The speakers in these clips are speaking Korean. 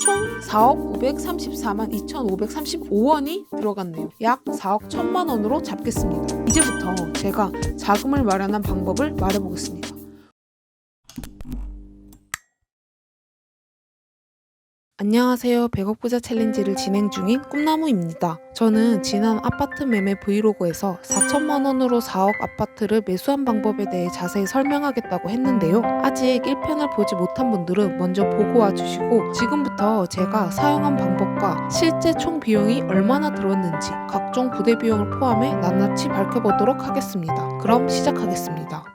총 4억 534만 2,535원이 들어갔네요. 약 4억 1천만 원으로 잡겠습니다. 이제부터 제가 자금을 마련한 방법을 말해보겠습니다. 안녕하세요. 100억 부자 챌린지를 진행 중인 꿈나무입니다. 저는 지난 아파트 매매 브이로그에서 4천만 원으로 4억 아파트를 매수한 방법에 대해 자세히 설명하겠다고 했는데요. 아직 1편을 보지 못한 분들은 먼저 보고 와주시고 지금부터 제가 사용한 방법과 실제 총 비용이 얼마나 들었는지 각종 부대 비용을 포함해 낱낱이 밝혀보도록 하겠습니다. 그럼 시작하겠습니다.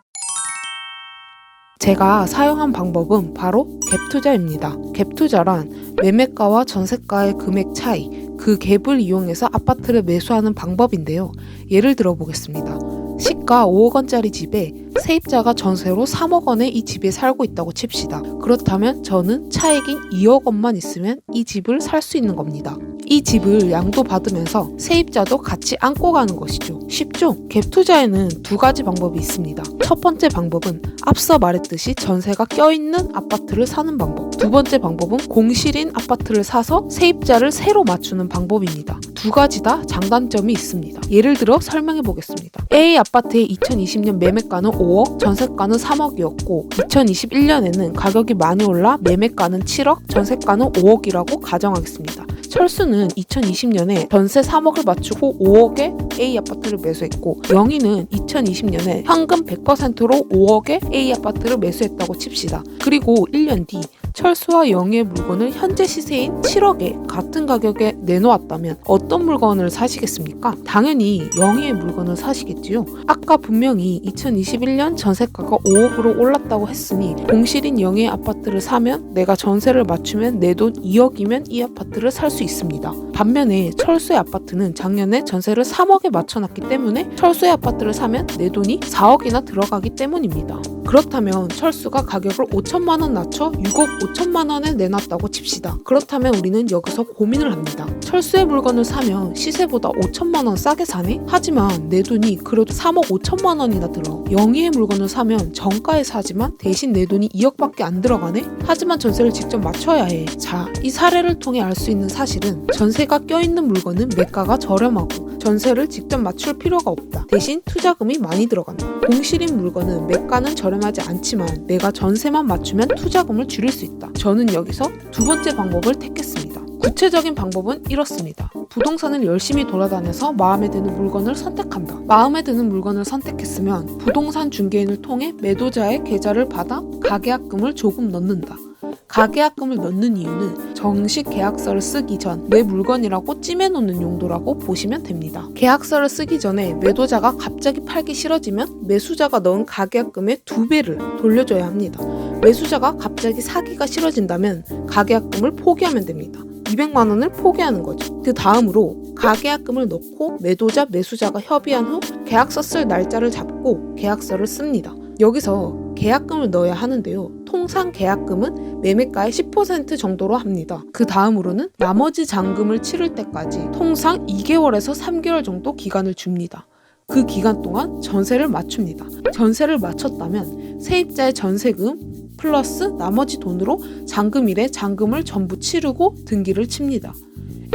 제가 사용한 방법은 바로 갭투자입니다. 갭투자란 매매가와 전세가의 금액 차이, 그 갭을 이용해서 아파트를 매수하는 방법인데요. 예를 들어 보겠습니다. 시가 5억 원짜리 집에 세입자가 전세로 3억 원에 이 집에 살고 있다고 칩시다. 그렇다면 저는 차익인 2억 원만 있으면 이 집을 살 수 있는 겁니다. 이 집을 양도받으면서 세입자도 같이 안고 가는 것이죠. 쉽죠? 갭투자에는 두 가지 방법이 있습니다. 첫 번째 방법은 앞서 말했듯이 전세가 껴있는 아파트를 사는 방법. 두 번째 방법은 공실인 아파트를 사서 세입자를 새로 맞추는 방법입니다. 두 가지 다 장단점이 있습니다. 예를 들어 설명해 보겠습니다. A 아파트의 2020년 매매가는 5억, 전세가는 3억이었고 2021년에는 가격이 많이 올라 매매가는 7억, 전세가는 5억이라고 가정하겠습니다. 철수는 2020년에 전세 3억을 맞추고 5억에 A 아파트를 매수했고 영희는 2020년에 현금 100%로 5억에 A 아파트를 매수했다고 칩시다. 그리고 1년 뒤 철수와 영희의 물건을 현재 시세인 7억에 같은 가격에 내놓았다면 어떤 물건을 사시겠습니까? 당연히 영희의 물건을 사시겠지요. 아까 분명히 2021년 전세가가 5억으로 올랐다고 했으니 공실인 영희의 아파트를 사면 내가 전세를 맞추면 내 돈 2억이면 이 아파트를 살 수 있습니다. 반면에 철수의 아파트는 작년에 전세를 3억에 맞춰놨기 때문에 철수의 아파트를 사면 내 돈이 4억이나 들어가기 때문입니다. 그렇다면 철수가 가격을 5천만 원 낮춰 6억 5천만 원에 내놨다고 칩시다. 그렇다면 우리는 여기서 고민을 합니다. 철수의 물건을 사면 시세보다 5천만 원 싸게 사네? 하지만 내 돈이 그래도 3억 5천만 원이나 들어. 영희의 물건을 사면 정가에 사지만 대신 내 돈이 2억밖에 안 들어가네? 하지만 전세를 직접 맞춰야 해. 자, 이 사례를 통해 알 수 있는 사실은 전세가 껴있는 물건은 매가가 저렴하고 전세를 직접 맞출 필요가 없다. 대신 투자금이 많이 들어간다. 공실인 물건은 매가는 저렴하지 않지만 내가 전세만 맞추면 투자금을 줄일 수 있다. 저는 여기서 두 번째 방법을 택했습니다. 구체적인 방법은 이렇습니다. 부동산을 열심히 돌아다녀서 마음에 드는 물건을 선택한다. 마음에 드는 물건을 선택했으면 부동산 중개인을 통해 매도자의 계좌를 받아 가계약금을 조금 넣는다. 가계약금을 넣는 이유는 정식 계약서를 쓰기 전 내 물건이라고 찜해놓는 용도라고 보시면 됩니다. 계약서를 쓰기 전에 매도자가 갑자기 팔기 싫어지면 매수자가 넣은 가계약금의 2배를 돌려줘야 합니다. 매수자가 갑자기 사기가 싫어진다면 가계약금을 포기하면 됩니다. 200만 원을 포기하는 거죠. 그 다음으로 가계약금을 넣고 매도자, 매수자가 협의한 후 계약서 쓸 날짜를 잡고 계약서를 씁니다. 여기서 계약금을 넣어야 하는데요. 통상 계약금은 매매가의 10% 정도로 합니다. 그 다음으로는 나머지 잔금을 치를 때까지 통상 2개월에서 3개월 정도 기간을 줍니다. 그 기간 동안 전세를 맞춥니다. 전세를 맞췄다면 세입자의 전세금 플러스 나머지 돈으로 잔금일에 잔금을 전부 치르고 등기를 칩니다.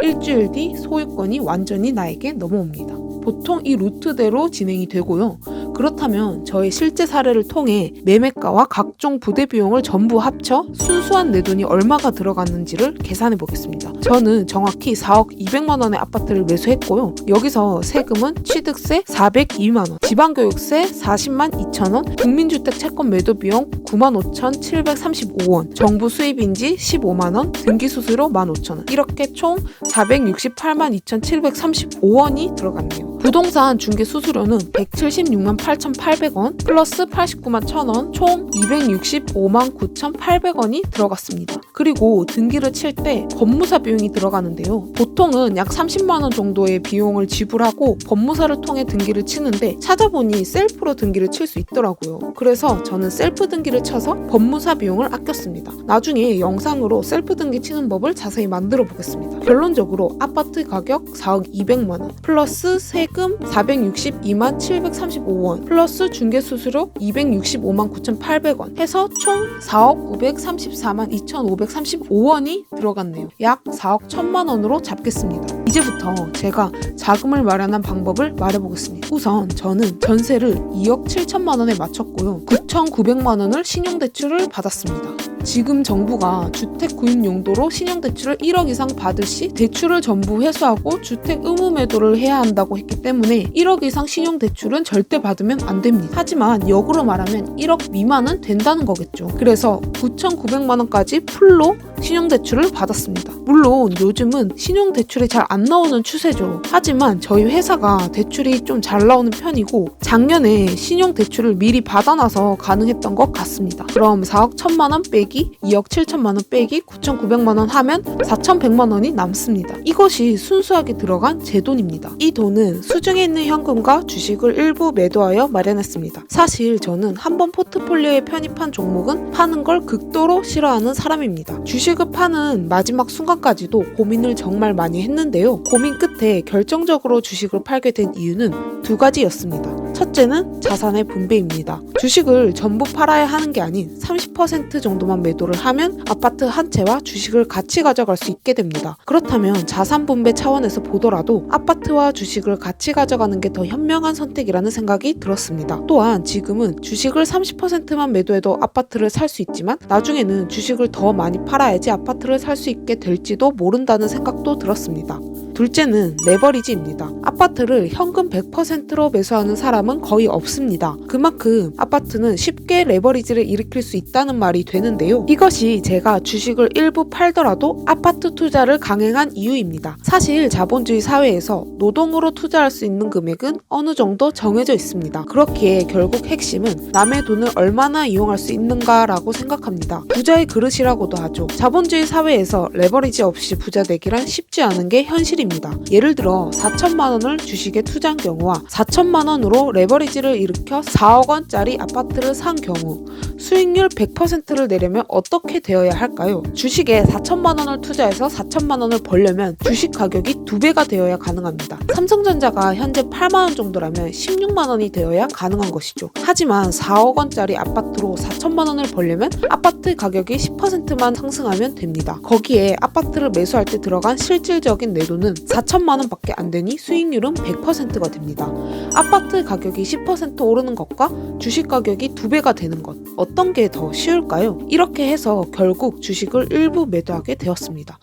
일주일 뒤 소유권이 완전히 나에게 넘어옵니다. 보통 이 루트대로 진행이 되고요. 그렇다면 저의 실제 사례를 통해 매매가와 각종 부대 비용을 전부 합쳐 순수한 내 돈이 얼마가 들어갔는지를 계산해 보겠습니다. 저는 정확히 4억 200만 원의 아파트를 매수했고요. 여기서 세금은 취득세 402만 원, 지방교육세 40만 2천 원, 국민주택 채권 매도 비용 9만 5,735원, 정부 수입인지 15만 원, 등기수수료 15,000원, 이렇게 총 468만 2,735원이 들어갔네요. 부동산 중개 수수료는 176만 8,800원 플러스 89만 1,000원 총 265만 9,800원이 들어갔습니다. 그리고 등기를 칠 때 법무사 비용이 들어가는데요. 보통은 약 30만 원 정도의 비용을 지불하고 법무사를 통해 등기를 치는데 찾아보니 셀프로 등기를 칠 수 있더라고요. 그래서 저는 셀프 등기를 쳐서 법무사 비용을 아꼈습니다. 나중에 영상으로 셀프 등기 치는 법을 자세히 만들어 보겠습니다. 결론적으로 아파트 가격 4억 200만 원 플러스 세금 세금 462만 735원 플러스 중개수수료 265만 9,800원 해서 총 4억 934만 2,535원이 들어갔네요. 약 4억 1천만 원으로 잡겠습니다. 이제부터 제가 자금을 마련한 방법을 말해보겠습니다. 우선 저는 전세를 2억 7천만 원에 맞췄고요. 9,900만 원을 신용대출을 받았습니다. 지금 정부가 주택 구입 용도로 신용대출을 1억 이상 받을 시 대출을 전부 회수하고 주택 의무 매도를 해야 한다고 했기 때문에 1억 이상 신용대출은 절대 받으면 안 됩니다. 하지만 역으로 말하면 1억 미만은 된다는 거겠죠. 그래서 9,900만 원까지 풀로 신용대출을 받았습니다. 물론 요즘은 신용대출이 잘 안 나오는 추세죠. 하지만 저희 회사가 대출이 좀 잘 나오는 편이고 작년에 신용대출을 미리 받아놔서 가능했던 것 같습니다. 그럼 4억 1천만 원 빼기 2억 7천만 원 빼기 9,900만 원 하면 4,100만 원이 남습니다. 이것이 순수하게 들어간 제 돈입니다. 이 돈은 수중에 있는 현금과 주식을 일부 매도하여 마련했습니다. 사실 저는 한번 포트폴리오에 편입한 종목은 파는 걸 극도로 싫어하는 사람입니다. 주식을 파는 마지막 순간까지도 고민을 정말 많이 했는데요. 고민 끝에 결정적으로 주식을 팔게 된 이유는 두 가지였습니다. 첫째는 자산의 분배입니다. 주식을 전부 팔아야 하는 게 아닌 30% 정도만 매도를 하면 아파트 한 채와 주식을 같이 가져갈 수 있게 됩니다. 그렇다면 자산 분배 차원에서 보더라도 아파트와 주식을 같이 가져가는 게 더 현명한 선택이라는 생각이 들었습니다. 또한 지금은 주식을 30%만 매도해도 아파트를 살 수 있지만 나중에는 주식을 더 많이 팔아야지 아파트를 살 수 있게 될지도 모른다는 생각도 들었습니다. 둘째는 레버리지입니다. 아파트를 현금 100%로 매수하는 사람은 거의 없습니다. 그만큼 아파트는 쉽게 레버리지를 일으킬 수 있다는 말이 되는데요. 이것이 제가 주식을 일부 팔더라도 아파트 투자를 강행한 이유입니다. 사실 자본주의 사회에서 노동으로 투자할 수 있는 금액은 어느 정도 정해져 있습니다. 그렇기에 결국 핵심은 남의 돈을 얼마나 이용할 수 있는가라고 생각합니다. 부자의 그릇이라고도 하죠. 자본주의 사회에서 레버리지 없이 부자 되기란 쉽지 않은 게 현실입니다. 예를 들어 4천만 원을 주식에 투자한 경우와 4천만 원으로 레버리지를 일으켜 4억 원짜리 아파트를 산 경우 수익률 100%를 내려면 어떻게 되어야 할까요? 주식에 4천만 원을 투자해서 4천만 원을 벌려면 주식 가격이 2배가 되어야 가능합니다. 삼성전자가 현재 8만 원 정도라면 16만 원이 되어야 가능한 것이죠. 하지만 4억 원짜리 아파트로 4천만 원을 벌려면 아파트 가격이 10%만 상승하면 됩니다. 거기에 아파트를 매수할 때 들어간 실질적인 내돈은 4천만 원밖에 안 되니 수익률은 100%가 됩니다. 아파트 가격이 10% 오르는 것과 주식 가격이 2배가 되는 것, 어떤 게 더 쉬울까요? 이렇게 해서 결국 주식을 일부 매도하게 되었습니다.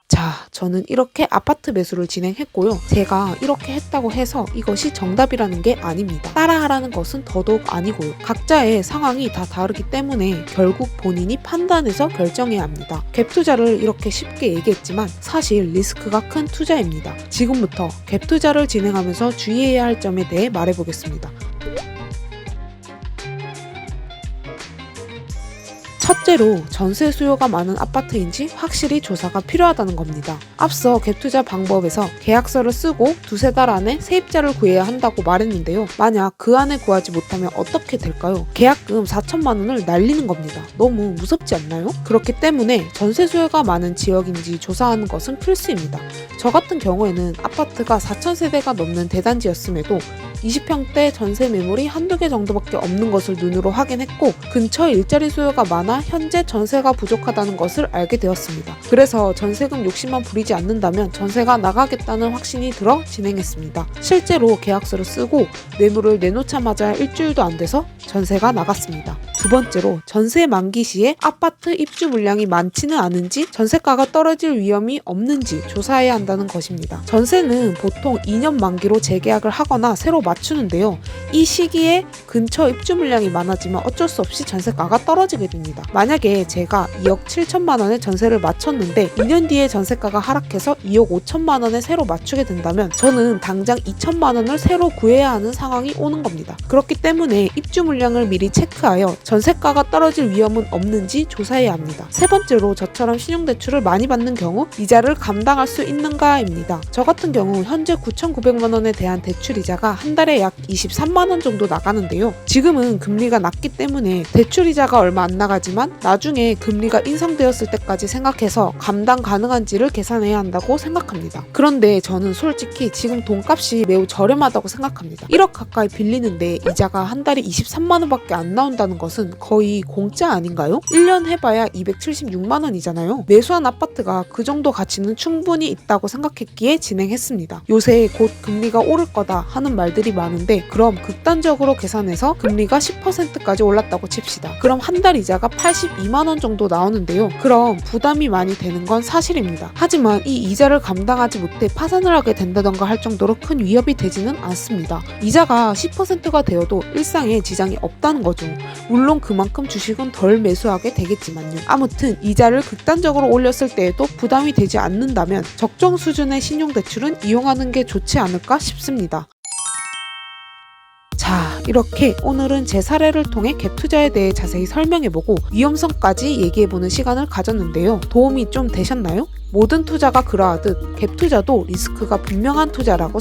자, 저는 이렇게 아파트 매수를 진행했고요. 제가 이렇게 했다고 해서 이것이 정답이라는 게 아닙니다. 따라하라는 것은 더더욱 아니고요. 각자의 상황이 다 다르기 때문에 결국 본인이 판단해서 결정해야 합니다. 갭 투자를 이렇게 쉽게 얘기했지만 사실 리스크가 큰 투자입니다. 지금부터 갭 투자를 진행하면서 주의해야 할 점에 대해 말해보겠습니다. 첫째로 전세 수요가 많은 아파트인지 확실히 조사가 필요하다는 겁니다. 앞서 갭투자 방법에서 계약서를 쓰고 두세 달 안에 세입자를 구해야 한다고 말했는데요. 만약 그 안에 구하지 못하면 어떻게 될까요? 계약금 4천만 원을 날리는 겁니다. 너무 무섭지 않나요? 그렇기 때문에 전세 수요가 많은 지역인지 조사하는 것은 필수입니다. 저 같은 경우에는 아파트가 4,000세대가 넘는 대단지였음에도 20평대 전세 매물이 한두 개 정도밖에 없는 것을 눈으로 확인했고 근처 일자리 수요가 많아 현재 전세가 부족하다는 것을 알게 되었습니다. 그래서 전세금 욕심만 부리지 않는다면 전세가 나가겠다는 확신이 들어 진행했습니다. 실제로 계약서를 쓰고 매물을 내놓자마자 일주일도 안 돼서 전세가 나갔습니다. 두 번째로 전세 만기 시에 아파트 입주 물량이 많지는 않은지 전세가가 떨어질 위험이 없는지 조사해야 한다는 것입니다. 전세는 보통 2년 만기로 재계약을 하거나 새로 맞추는데요. 이 시기에 근처 입주 물량이 많아지면 어쩔 수 없이 전세가가 떨어지게 됩니다. 만약에 제가 2억 7천만 원에 전세를 맞췄는데 2년 뒤에 전세가가 하락해서 2억 5천만 원에 새로 맞추게 된다면 저는 당장 2천만 원을 새로 구해야 하는 상황이 오는 겁니다. 그렇기 때문에 입주 물량을 미리 체크하여 전세가가 떨어질 위험은 없는지 조사해야 합니다. 세 번째로 저처럼 신용대출을 많이 받는 경우 이자를 감당할 수 있는가입니다. 저 같은 경우 현재 9,900만 원에 대한 대출이자가 한 달에 약 23만 원 정도 나가는데요. 지금은 금리가 낮기 때문에 대출이자가 얼마 안 나가지만 나중에 금리가 인상되었을 때까지 생각해서 감당 가능한지를 계산해야 한다고 생각합니다. 그런데 저는 솔직히 지금 돈값이 매우 저렴하다고 생각합니다. 1억 가까이 빌리는데 이자가 한 달에 23만 원밖에 안 나온다는 것은 거의 공짜 아닌가요? 1년 해봐야 276만 원이잖아요. 매수한 아파트가 그 정도 가치는 충분히 있다고 생각했기에 진행했습니다. 요새 곧 금리가 오를 거다 하는 말들이 많은데 그럼 극단적으로 계산해서 금리가 10%까지 올랐다고 칩시다. 그럼 한 달 이자가 82만 원 정도 나오는데요. 그럼 부담이 많이 되는 건 사실입니다. 하지만 이 이자를 감당하지 못해 파산을 하게 된다던가 할 정도로 큰 위협이 되지는 않습니다. 이자가 10%가 되어도 일상에 지장이 없다는 거죠. 물론 그만큼 주식은 덜 매수하게 되겠지만요. 아무튼 이자를 극단적으로 올렸을 때에도 부담이 되지 않는다면 적정 수준의 신용대출은 이용하는 게 좋지 않을까 싶습니다. 자, 이렇게 오늘은 제 사례를 통해 갭 투자에 대해 자세히 설명해보고 위험성까지 얘기해보는 시간을 가졌는데요. 도움이 좀 되셨나요? 모든 투자가 그러하듯 갭 투자도 리스크가 분명한 투자라고